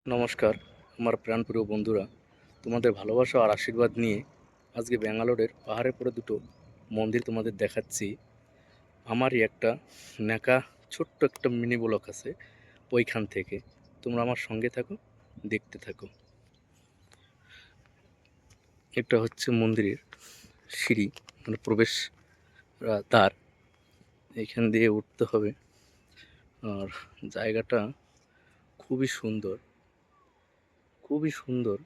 নমস্কার আমার প্রাণপ্রিয় বন্ধুরা, তোমাদের ভালোবাসা আর আশীর্বাদ নিয়ে আজকে ব্যাঙ্গালোরের পাহাড়ের পরে দুটো মন্দির তোমাদের দেখাচ্ছি। আমারই একটা ন্যাকা ছোট্ট একটা মিনি ব্লক আছে, ওইখান থেকে তোমরা আমার সঙ্গে থাকো, দেখতে থাকো। এটা হচ্ছে মন্দিরের সিঁড়ি, মানে প্রবেশ দ্বার। এইখান দিয়ে উঠতে হবে। আর জায়গাটা খুবই সুন্দর, খুবই সুন্দর।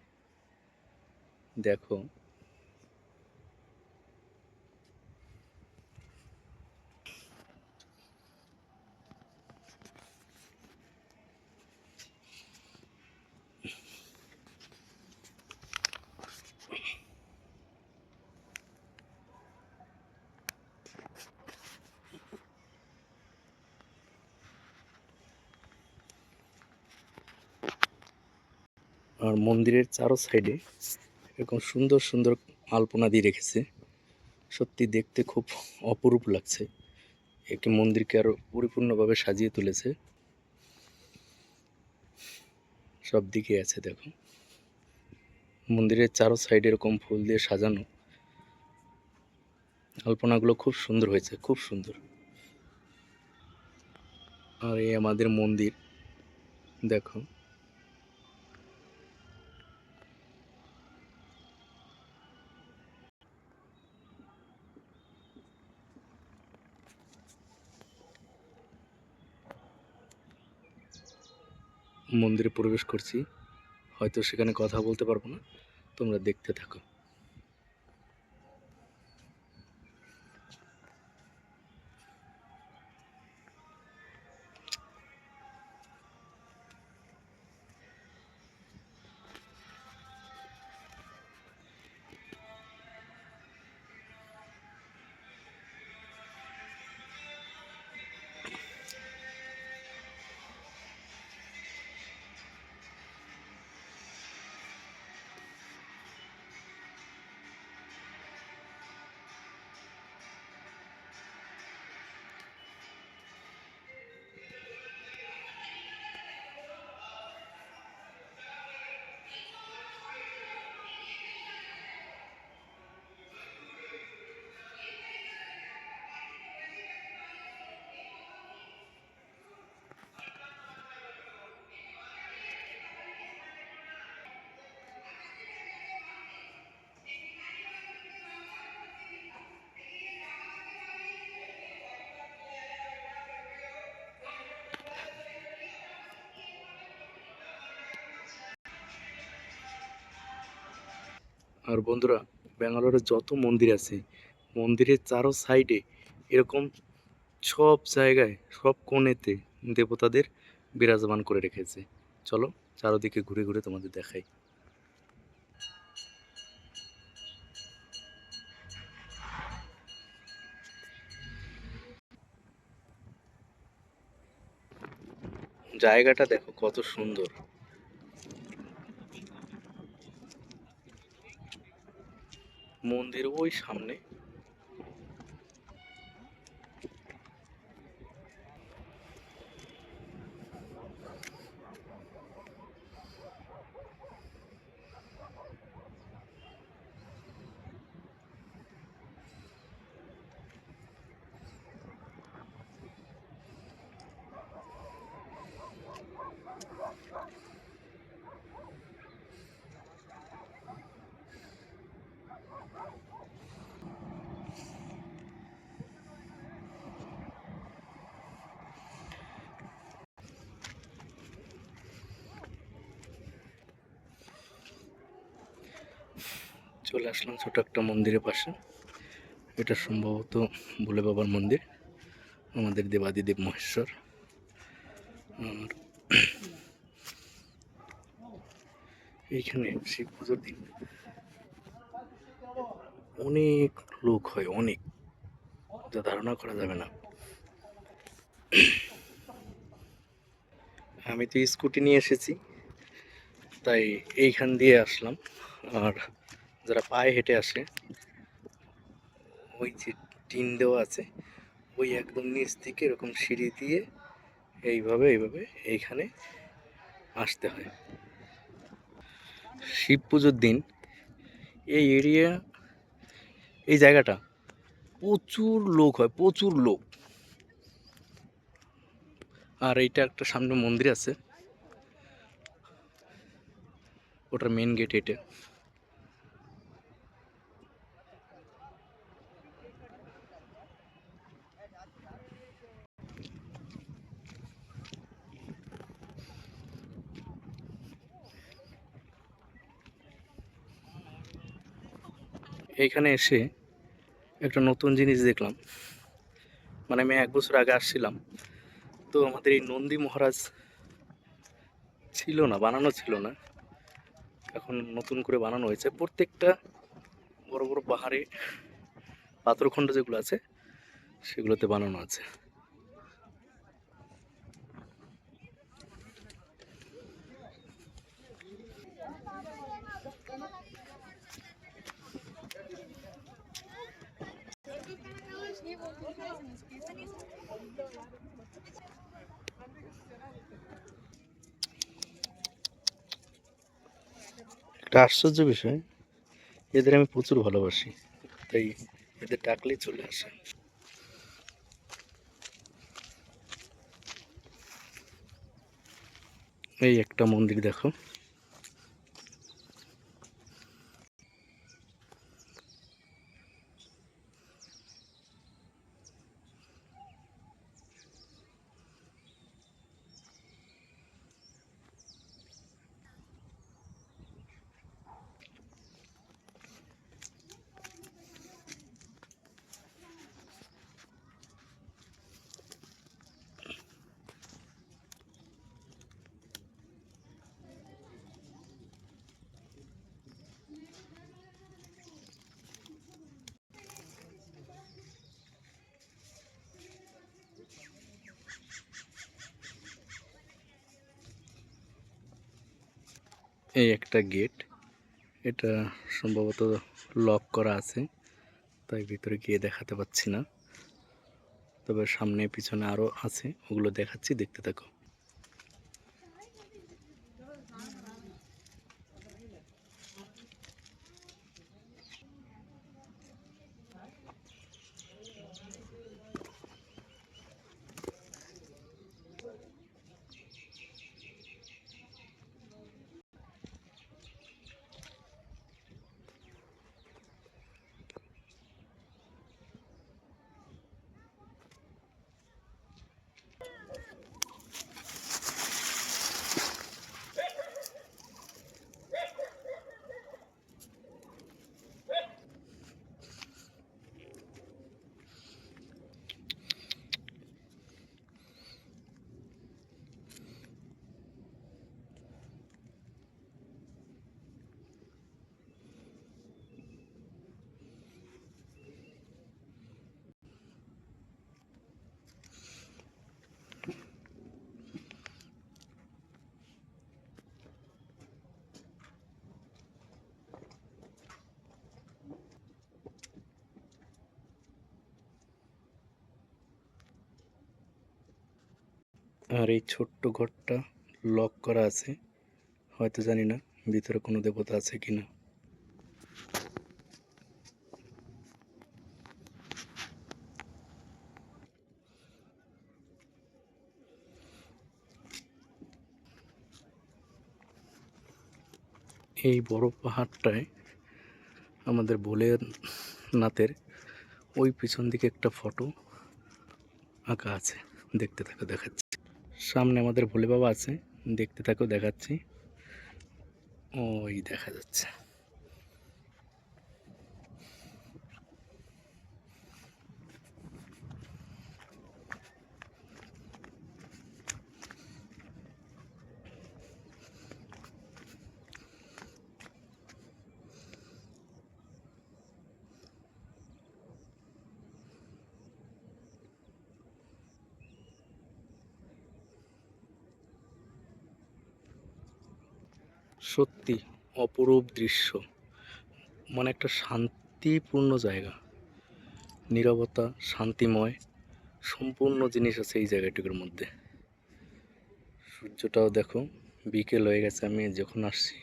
দেখো, আর মন্দিরের চারো সাইডে এরকম সুন্দর সুন্দর আলপনা দিয়ে রেখেছে। সত্যি দেখতে খুব অপরূপ লাগছে। একটি মন্দিরকে আরো পরিপূর্ণভাবে সাজিয়ে তুলেছে। সব দিকে আছে দেখো, মন্দিরের চারো সাইডে এরকম ফুল দিয়ে সাজানো। আলপনাগুলো খুব সুন্দর হয়েছে, খুব সুন্দর। আর এই আমাদের মন্দির দেখো। মন্দিরে প্রবেশ করছি, হয়তো সেখানে কথা বলতে পারবো না, তোমরা দেখতে থাকো। আর বন্ধুরা, ব্যাঙ্গালোরে যত মন্দির আছে, মন্দিরের চারো সাইডে এরকম সব জায়গায়, সব কোণেতে দেবতাদের বিরাজমান করে রেখেছে। চলো চারদিকে ঘুরে ঘুরে তোমাদের দেখাই। জায়গাটা দেখো কত সুন্দর। মন্দির ওই সামনে। চলে আসলাম ছোট একটা মন্দিরের পাশে। এটা সম্ভবত ভোলে বাবার মন্দির, আমাদের দেবাদিদেব মহেশ্বর। আর এইখানে শিব পুজোর দিন অনেক লোক হয়, অনেক, যা ধারণা করা যাবে না। আমি তো স্কুটি নিয়ে এসেছি, তাই এইখান দিয়ে আসলাম। আর যারা পায়ে হেঁটে আসে, ওই যে টিন দেওয়া আছে, ওই একদম নিচ থেকে এরকম সিঁড়ি দিয়ে এইভাবে এইভাবে এইখানে আসতে হয়। শিব পুজোর দিন এই এরিয়া, এই জায়গাটা প্রচুর লোক হয়, প্রচুর লোক। আর এইটা একটা সামনে মন্দির আছে, ওটার মেন গেট এটা। এইখানে এসে একটা নতুন জিনিস দেখলাম। মানে আমি 1 বছর আগে আসছিলাম, তো আমাদের এই নন্দী মহারাজ ছিল না, বানানো ছিল না। এখন নতুন করে বানানো হয়েছে। প্রত্যেকটা বড় বড় পাহাড়ে পাথরখণ্ড যেগুলো আছে সেগুলোতে বানানো আছে। একটা আশ্চর্য বিষয়, এদের আমি প্রচুর ভালোবাসি, তাই এদের ডাকলেই চলে আসে। এই একটা মন্দির দেখো, এই একটা গেট, এটা সম্ভবত লক করা আছে, তাই ভিতরে গিয়ে দেখাতে পাচ্ছি না। তবে সামনে পিছনে আরো আছে, ওগুলো দেখাচ্ছি, দেখতে থাকো। আর এই ছোট্ট ঘরটা লক করা আছে, হয়তো জানি না ভিতরে কোনো দেবতা আছে কিনা। এই বড় পাহাড়টায় আমাদের ভোলেনাথের ওই পিছন দিকে একটা ফটো আঁকা আছে, দেখতে থাকো, দেখাচ্ছি। সামনে আমাদের ভোলে বাবা আছে, দেখতে থাকো, দেখাচ্ছি। ওই দেখা যাচ্ছে। সত্যি অপরূপ দৃশ্য, মানে একটা শান্তিপূর্ণ জায়গা, নীরবতা, শান্তিময়, সম্পূর্ণ জিনিস আছে এই জায়গাটুকুর মধ্যে। সূর্যটাও দেখো, বিকেল হয়ে গেছে আমি যখন আসছি,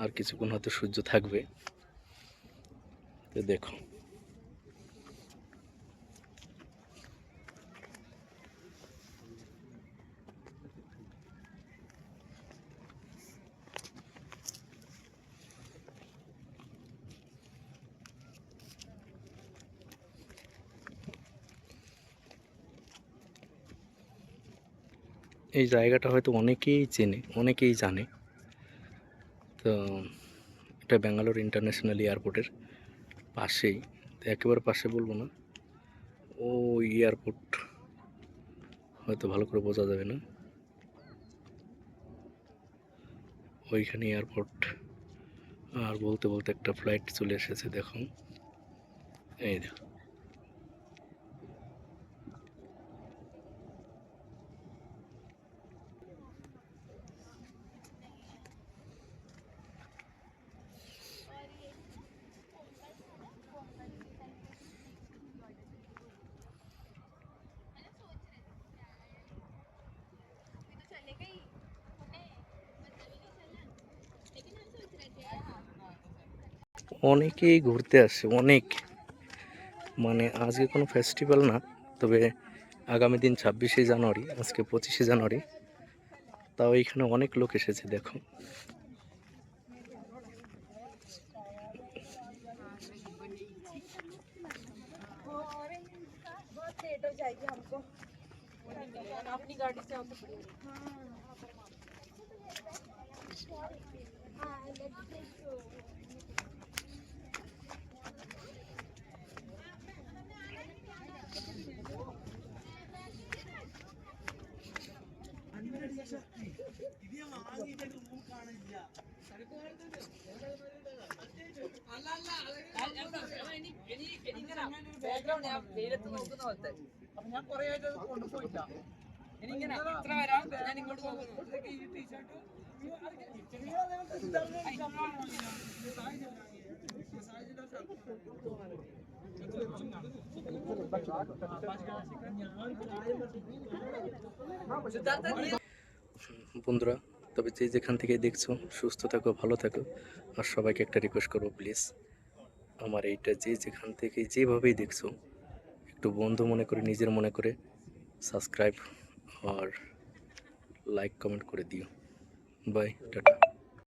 আর কিছুক্ষণ হয়তো সূর্য থাকবে। তো দেখো এই জায়গাটা হয়তো অনেকেই চেনে, অনেকেই জানে। তো এটা ব্যাঙ্গালোর ইন্টারন্যাশনাল এয়ারপোর্টের পাশেই, তো একেবারে পাশে বলবো না, ও এয়ারপোর্ট হয়তো ভালো করে বোঝা যাবে না, ওইখানে এয়ারপোর্ট। আর বলতে বলতে একটা ফ্লাইট চলে এসেছে, দেখো এই দেখো। অনেকেই ঘুরতে আসে, অনেক, মানে আজকে কোনো ফেস্টিভ্যাল না, তবে আগামী দিন 26শে জানুয়ারি, আজকে 25শে জানুয়ারি, তাও এখানে অনেক লোক এসেছে দেখো। अपनी गाड़ी से ബാക്ക്ഗ്രൗണ്ട് ഞാൻ വെയിലത്ത് നോക്കുന്ന പോലത്തെ അപ്പൊ ഞാൻ കുറെ ആയിട്ട് കൊണ്ടുപോയില്ല എനിക്കിങ്ങനെ ഇത്ര വരാം ഞാൻ ഇങ്ങോട്ട് പോകുന്നു ഈ ടീഷർട്ട് বন্ধুরা, তবে যে যেখান থেকে দেখছো সুস্থ থাকো, ভালো থাকো। আর সবাইকে একটা রিকোয়েস্ট করবো, প্লিজ আমার এইটা যে যেখান থেকে যেভাবেই দেখছো, একটু বন্ধু মনে করে, নিজের মনে করে সাবস্ক্রাইব আর লাইক কমেন্ট করে দিও। Bye, tata.